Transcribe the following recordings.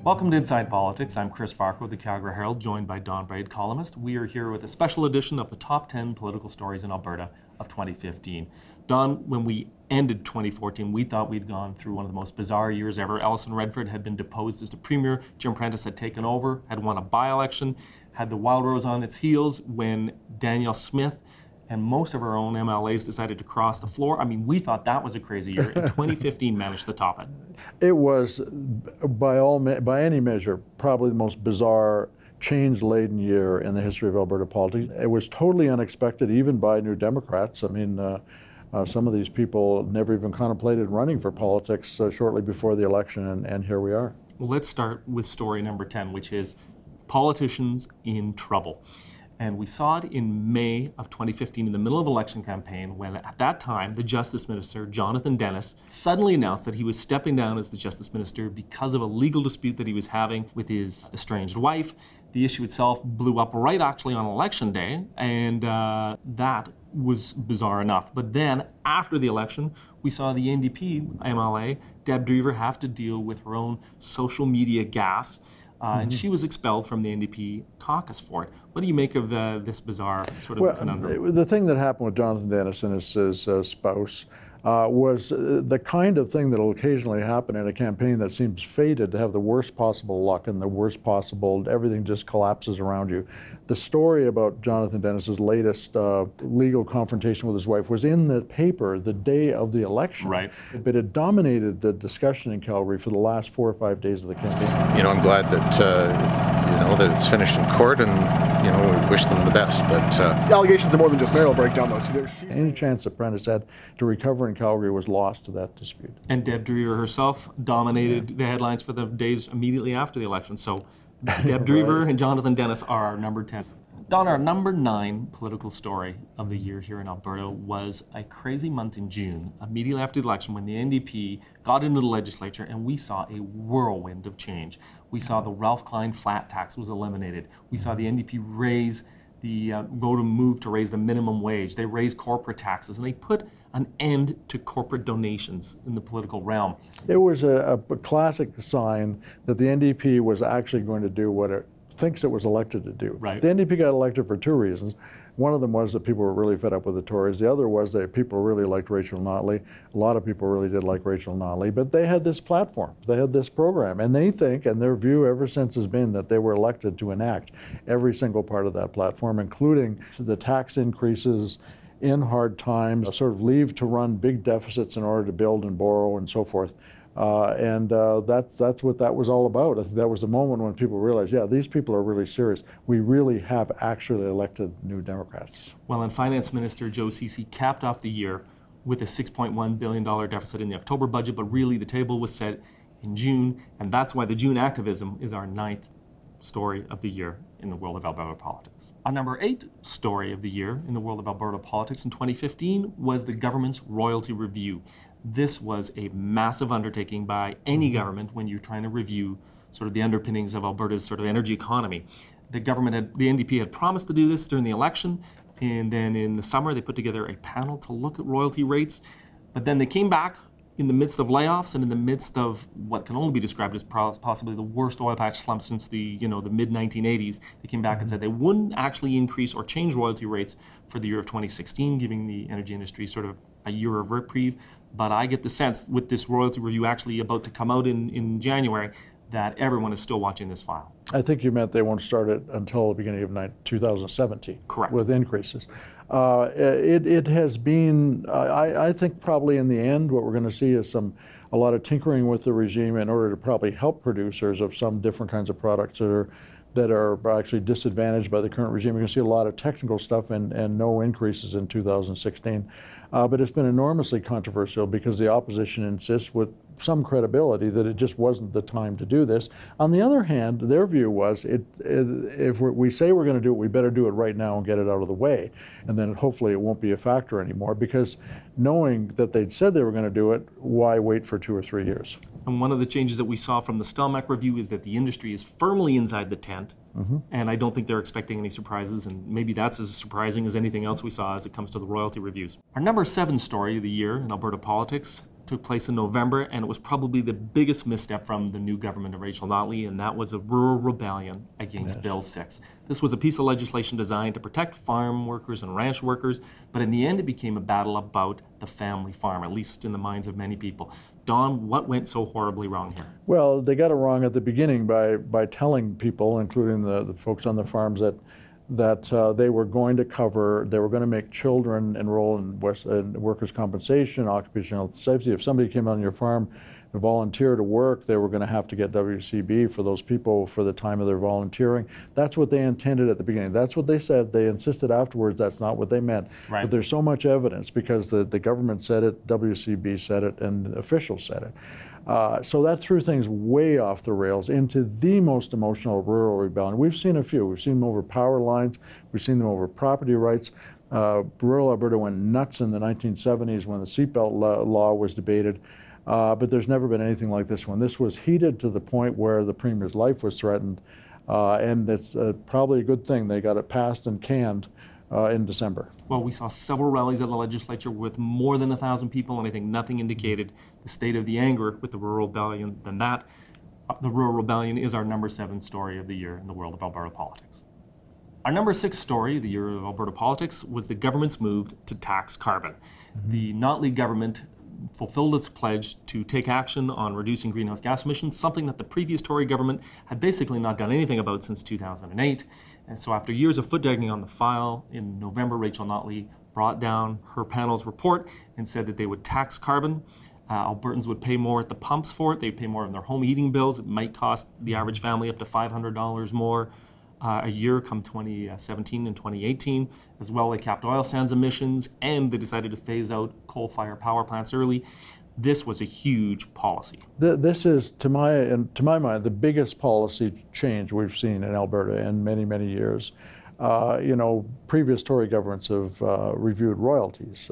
Welcome to Inside Politics. I'm Chris Farquhar with the Calgary Herald, joined by Don Braid, columnist. We are here with a special edition of the top 10 political stories in Alberta of 2015. Don, when we ended 2014, we thought we'd gone through one of the most bizarre years ever. Alison Redford had been deposed as the premier. Jim Prentice had taken over, had won a by-election, had the Wildrose on its heels when Danielle Smith and most of our own MLAs decided to cross the floor. I mean, we thought that was a crazy year, and 2015 managed to top it. It was, by any measure, probably the most bizarre, change-laden year in the history of Alberta politics. It was totally unexpected, even by New Democrats. I mean, some of these people never even contemplated running for politics shortly before the election, and here we are. Well, let's start with story number 10, which is politicians in trouble. And we saw it in May of 2015 in the middle of election campaign when at that time the Justice Minister, Jonathan Dennis, suddenly announced that he was stepping down as the Justice Minister because of a legal dispute that he was having with his estranged wife. The issue itself blew up right actually on election day, and that was bizarre enough. But then after the election, we saw the NDP MLA, Deb Drever, have to deal with her own social media gaffes. And she was expelled from the NDP caucus for it. What do you make of this bizarre sort of conundrum? The thing that happened with Jonathan Dennis and his spouse was the kind of thing that will occasionally happen in a campaign that seems fated to have the worst possible luck and the worst possible, everything just collapses around you. The story about Jonathan Dennis's latest legal confrontation with his wife was in the paper the day of the election. Right. But it dominated the discussion in Calgary for the last 4 or 5 days of the campaign. You know, I'm glad that, that it's finished in court, and, we wish them the best. But the allegations are more than just marital breakdown, though. So any chance that Prentice had to recover in Calgary was lost to that dispute. And Deb Drever herself dominated the headlines for the days immediately after the election. So Deb Drever and Jonathan Dennis are our number 10. Don, our number 9 political story of the year here in Alberta was a crazy month in June, immediately after the election, when the NDP got into the legislature and we saw a whirlwind of change. We saw the Ralph Klein flat tax was eliminated. We saw the NDP raise move to raise the minimum wage. They raised corporate taxes, and they put an end to corporate donations in the political realm. It was a classic sign that the NDP was actually going to do what it thinks it was elected to do. Right. The NDP got elected for 2 reasons. One of them was that people were really fed up with the Tories. The other was that people really liked Rachel Notley. A lot of people really did like Rachel Notley, but they had this platform, they had this program, and they think, and their view ever since has been that they were elected to enact every single part of that platform, including the tax increases in hard times, sort of leave to run big deficits in order to build and borrow and so forth. That's what that was all about. I think that was the moment when people realized, yeah, these people are really serious. We really have actually elected New Democrats. Well, and Finance Minister Joe Ceci capped off the year with a $6.1 billion deficit in the October budget, but really the table was set in June, and that's why the June activism is our 9th story of the year in the world of Alberta politics. Our number 8 story of the year in the world of Alberta politics in 2015 was the government's royalty review. This was a massive undertaking by any government when you're trying to review sort of the underpinnings of Alberta's sort of energy economy. The NDP had promised to do this during the election, and then in the summer they put together a panel to look at royalty rates, but then they came back in the midst of layoffs and in the midst of what can only be described as possibly the worst oil patch slump since the mid-1980s. They came back and said they wouldn't actually increase or change royalty rates for the year of 2016, giving the energy industry sort of a year of reprieve. But I get the sense with this royalty review actually about to come out in January that everyone is still watching this file. I think you meant they won't start it until the beginning of 2017. Correct. With increases. It has been, I think probably in the end what we're going to see is a lot of tinkering with the regime in order to probably help producers of some different kinds of products that are actually disadvantaged by the current regime. You're going to see a lot of technical stuff and no increases in 2016. But it's been enormously controversial because the opposition insists with some credibility that it just wasn't the time to do this. On the other hand, their view was if we say we're going to do it, we better do it right now and get it out of the way. And then hopefully it won't be a factor anymore, because knowing that they'd said they were going to do it, why wait for 2 or 3 years? And one of the changes that we saw from the Stelmach review is that the industry is firmly inside the tent. And I don't think they're expecting any surprises, and maybe that's as surprising as anything else we saw as it comes to the royalty reviews. Our number 7 story of the year in Alberta politics took place in November, and it was probably the biggest misstep from the new government of Rachel Notley, and that was a rural rebellion against Bill 6. This was a piece of legislation designed to protect farm workers and ranch workers, but in the end it became a battle about the family farm, at least in the minds of many people. Don, what went so horribly wrong here? Well, they got it wrong at the beginning by telling people, including the folks on the farms, that they were going to make children enroll in workers' compensation, occupational safety. If somebody came on your farm to volunteer to work, they were going to have to get WCB for those people for the time of their volunteering. That's what they intended at the beginning. That's what they said. They insisted afterwards that's not what they meant. Right. But there's so much evidence because the government said it, WCB said it, and officials said it. So that threw things way off the rails into the most emotional rural rebellion. We've seen a few. We've seen them over power lines. We've seen them over property rights. Rural Alberta went nuts in the 1970s when the seatbelt law was debated. But there's never been anything like this one. This was heated to the point where the Premier's life was threatened. And it's probably a good thing they got it passed and canned in December. Well, we saw several rallies at the legislature with more than 1,000 people, and I think nothing indicated the state of the anger with the rural rebellion than that. The rural rebellion is our number 7 story of the year in the world of Alberta politics. Our number 6 story of the year of Alberta politics was the government's move to tax carbon. The Notley government fulfilled its pledge to take action on reducing greenhouse gas emissions, something that the previous Tory government had basically not done anything about since 2008. And so after years of foot-dragging on the file, in November, Rachel Notley brought down her panel's report and said that they would tax carbon. Albertans would pay more at the pumps for it. They'd pay more on their home heating bills. It might cost the average family up to $500 more a year come 2017 and 2018. As well, they capped oil sands emissions, and they decided to phase out coal-fired power plants early. This was a huge policy. This is, to my mind, the biggest policy change we've seen in Alberta in many, many years. Previous Tory governments have reviewed royalties.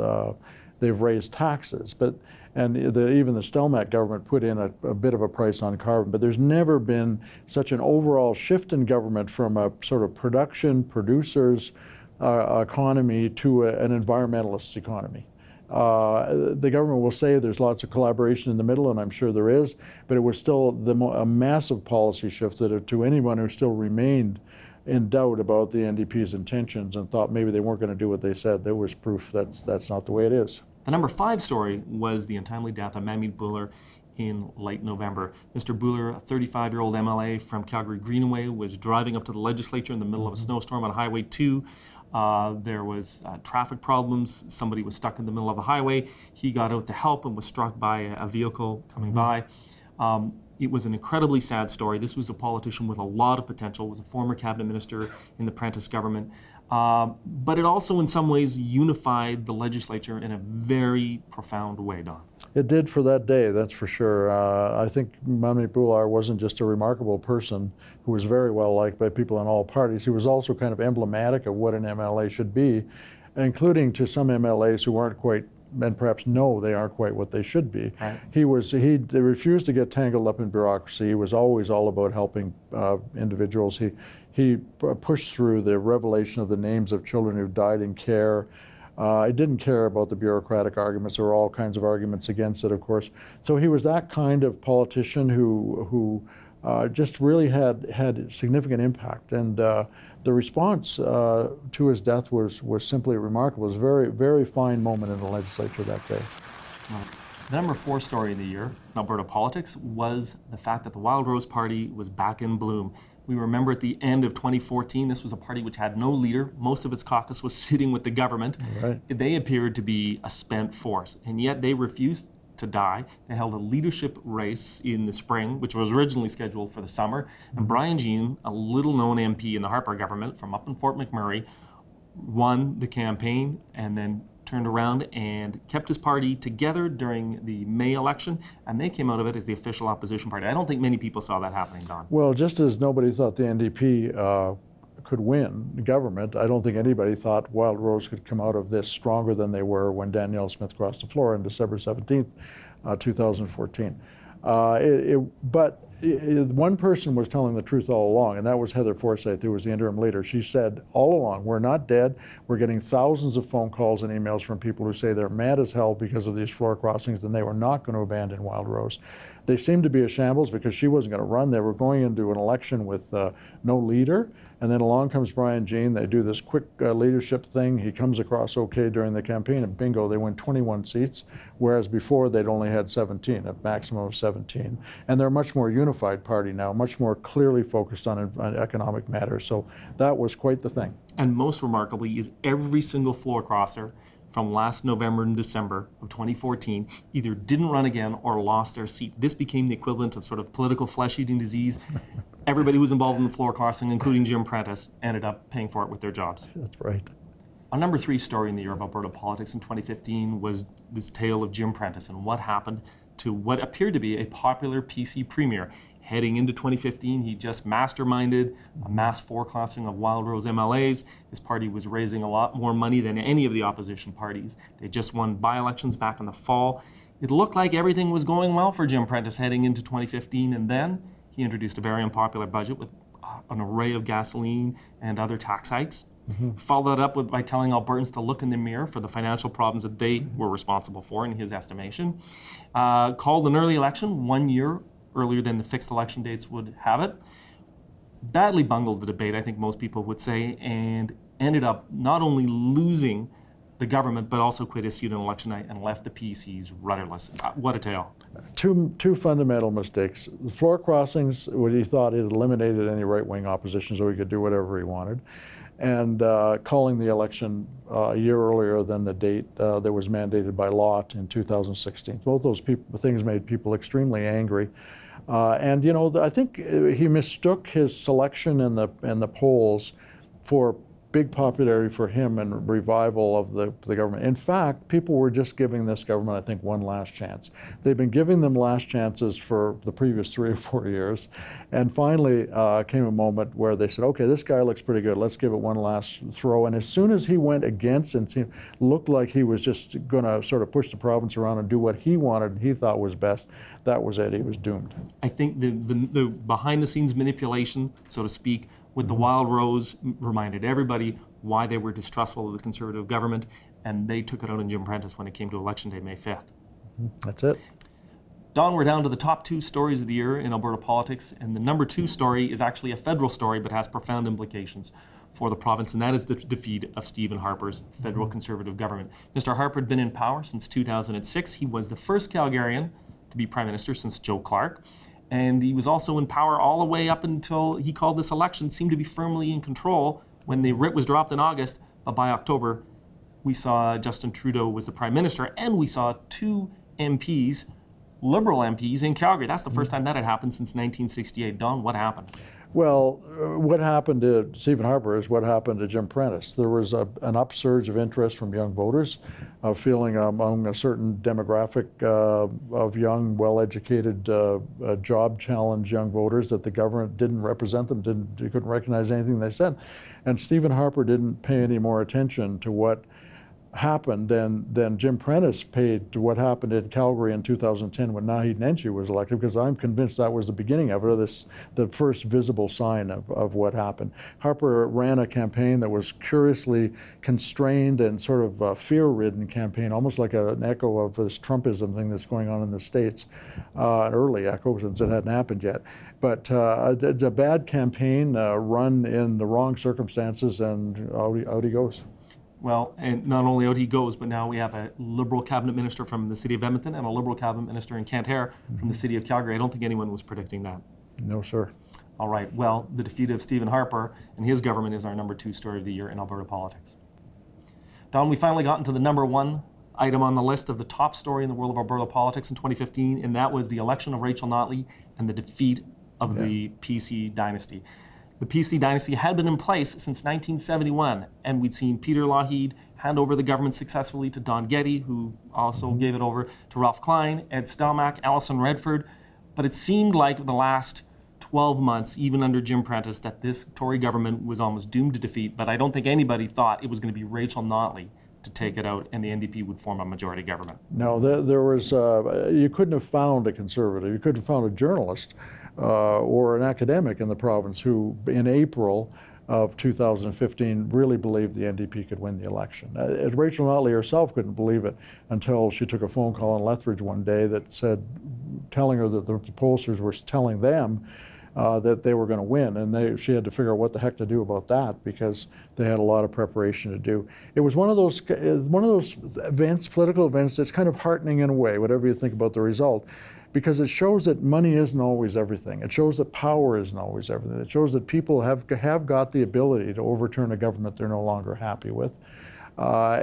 They've raised taxes, even the Stelmach government put in a bit of a price on carbon, but there's never been such an overall shift in government from a sort of producers economy to an environmentalist economy. The government will say there's lots of collaboration in the middle, and I'm sure there is, but it was still a massive policy shift that to anyone who still remained in doubt about the NDP's intentions and thought maybe they weren't going to do what they said, there was proof that's not the way it is. The number 5 story was the untimely death of Ammy in late November. Mr. Buller, a 35-year-old MLA from Calgary Greenaway, was driving up to the legislature in the middle of a snowstorm on Highway 2. There was traffic problems. Somebody was stuck in the middle of the highway. He got out to help and was struck by a vehicle coming by. It was an incredibly sad story. This was a politician with a lot of potential, was a former cabinet minister in the Prentice government. But it also in some ways unified the legislature in a very profound way, Don. It did for that day, that's for sure. I think Ammy Bhullar wasn't just a remarkable person who was very well liked by people in all parties. He was also kind of emblematic of what an MLA should be, including to some MLAs who aren't quite, and perhaps know they aren't quite what they should be. Right. He refused to get tangled up in bureaucracy. He was always all about helping individuals. He pushed through the revelation of the names of children who died in care. I didn't care about the bureaucratic arguments. There were all kinds of arguments against it, of course. So he was that kind of politician who just really had significant impact. And the response to his death was simply remarkable. It was a very, very fine moment in the legislature that day. The number 4 story of the year in Alberta politics was the fact that the Wildrose party was back in bloom. We remember at the end of 2014, this was a party which had no leader. Most of its caucus was sitting with the government. Right. They appeared to be a spent force, and yet they refused to die. They held a leadership race in the spring, which was originally scheduled for the summer. And Brian Jean, a little-known MP in the Harper government from up in Fort McMurray, won the campaign and then turned around and kept his party together during the May election, and they came out of it as the official opposition party. I don't think many people saw that happening, Don. Well, just as nobody thought the NDP could win the government, I don't think anybody thought Wildrose could come out of this stronger than they were when Danielle Smith crossed the floor on December 17th, 2014. But one person was telling the truth all along, and that was Heather Forsyth, who was the interim leader. She said all along, we're not dead. We're getting thousands of phone calls and emails from people who say they're mad as hell because of these floor crossings and they were not going to abandon Wildrose. They seemed to be a shambles because she wasn't going to run. They were going into an election with no leader. And then along comes Brian Jean. They do this quick leadership thing. He comes across okay during the campaign, and bingo, they win 21 seats, whereas before they'd only had 17, a maximum of 17. And they're a much more unified party now, much more clearly focused on economic matters. So that was quite the thing. And most remarkably is every single floor crosser from last November and December of 2014 either didn't run again or lost their seat. This became the equivalent of sort of political flesh-eating disease. Everybody who was involved in the floor crossing, including Jim Prentice, ended up paying for it with their jobs. That's right. Our number 3 story in the year of Alberta politics in 2015 was this tale of Jim Prentice and what happened to what appeared to be a popular PC premier. Heading into 2015, he just masterminded a mass forecasting of Wildrose MLAs. His party was raising a lot more money than any of the opposition parties. They just won by-elections back in the fall. It looked like everything was going well for Jim Prentice heading into 2015, and then he introduced a very unpopular budget with an array of gasoline and other tax hikes. Followed that up by telling Albertans to look in the mirror for the financial problems that they were responsible for, in his estimation. Called an early election 1 year earlier than the fixed election dates would have it. Badly bungled the debate, I think most people would say, and ended up not only losing the government, but also quit his seat on election night and left the PCs rudderless. What a tale. Two fundamental mistakes. The floor crossings, when he thought it eliminated any right-wing opposition so he could do whatever he wanted, and calling the election a year earlier than the date that was mandated by law in 2016. Both those things made people extremely angry. And you know, I think he mistook his selection in the polls for big popularity for him and revival of the government. In fact, people were just giving this government, I think, one last chance. They've been giving them last chances for the previous 3 or 4 years. And finally came a moment where they said, okay, this guy looks pretty good. Let's give it one last throw. And as soon as he went against and looked like he was just going to sort of push the province around and do what he wanted and he thought was best, that was it. He was doomed. I think the behind-the-scenes manipulation, so to speak, with the Wildrose reminded everybody why they were distrustful of the Conservative government, and they took it out on Jim Prentice when it came to Election Day, May 5th. That's it. Don, we're down to the top 2 stories of the year in Alberta politics, and the number 2 story is actually a federal story but has profound implications for the province, and that is the defeat of Stephen Harper's federal Conservative government. Mr. Harper had been in power since 2006. He was the first Calgarian to be Prime Minister since Joe Clark. And he was also in power all the way up until he called this election, seemed to be firmly in control when the writ was dropped in August. But by October, we saw Justin Trudeau was the Prime Minister, and we saw 2 MPs, Liberal MPs, in Calgary. That's the first time that had happened since 1968. Don, what happened? Well, what happened to Stephen Harper is what happened to Jim Prentice. There was an upsurge of interest from young voters, feeling among a certain demographic of young, well-educated, job-challenged young voters that the government didn't represent them, couldn't recognize anything they said. And Stephen Harper didn't pay any more attention to what happened than Jim Prentice paid to what happened in Calgary in 2010 when Naheed Nenshi was elected, because I'm convinced that was the beginning of it, the first visible sign of what happened. Harper ran a campaign that was curiously constrained and sort of fear-ridden campaign, almost like an echo of this Trumpism thing that's going on in the States, an early echo since it hadn't happened yet. But a bad campaign run in the wrong circumstances, and out he goes. Well, and not only out he goes, but now we have a Liberal cabinet minister from the city of Edmonton and a Liberal cabinet minister in Kent-Hare from the city of Calgary. I don't think anyone was predicting that. No, sir. All right. Well, the defeat of Stephen Harper and his government is our number 2 story of the year in Alberta politics. Don, we finally got into the number 1 item on the list of the top story in the world of Alberta politics in 2015, and that was the election of Rachel Notley and the defeat of the PC dynasty. The PC dynasty had been in place since 1971, and we'd seen Peter Lougheed hand over the government successfully to Don Getty, who also gave it over to Ralph Klein, Ed Stelmach, Alison Redford. But it seemed like the last 12 months, even under Jim Prentice, that this Tory government was almost doomed to defeat. But I don't think anybody thought it was going to be Rachel Notley to take it out and the NDP would form a majority government. No, there was, you couldn't have found a conservative, you couldn't have found a journalist or an academic in the province who, in April of 2015, really believed the NDP could win the election. Rachel Notley herself couldn't believe it until she took a phone call in Lethbridge one day that said, telling her that the pollsters were telling them that they were going to win, and she had to figure out what the heck to do about that because they had a lot of preparation to do. It was one of those events, political events, that's kind of heartening in a way, whatever you think about the result, because it shows that money isn't always everything. It shows that power isn't always everything. It shows that people have got the ability to overturn a government they're no longer happy with. All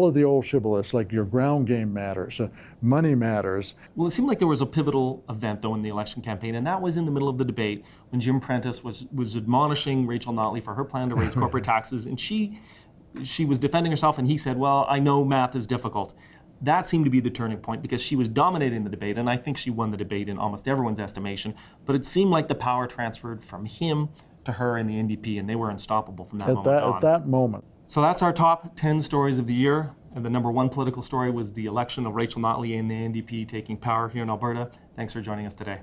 of the old shibboleths, like your ground game matters, money matters. Well, it seemed like there was a pivotal event, though, in the election campaign, and that was in the middle of the debate when Jim Prentice was admonishing Rachel Notley for her plan to raise corporate taxes, and she was defending herself, and he said, well, I know math is difficult. That seemed to be the turning point because she was dominating the debate, and I think she won the debate in almost everyone's estimation, but it seemed like the power transferred from him to her and the NDP, and they were unstoppable from that moment on. At that moment. So that's our top 10 stories of the year. And the number one political story was the election of Rachel Notley and the NDP taking power here in Alberta. Thanks for joining us today.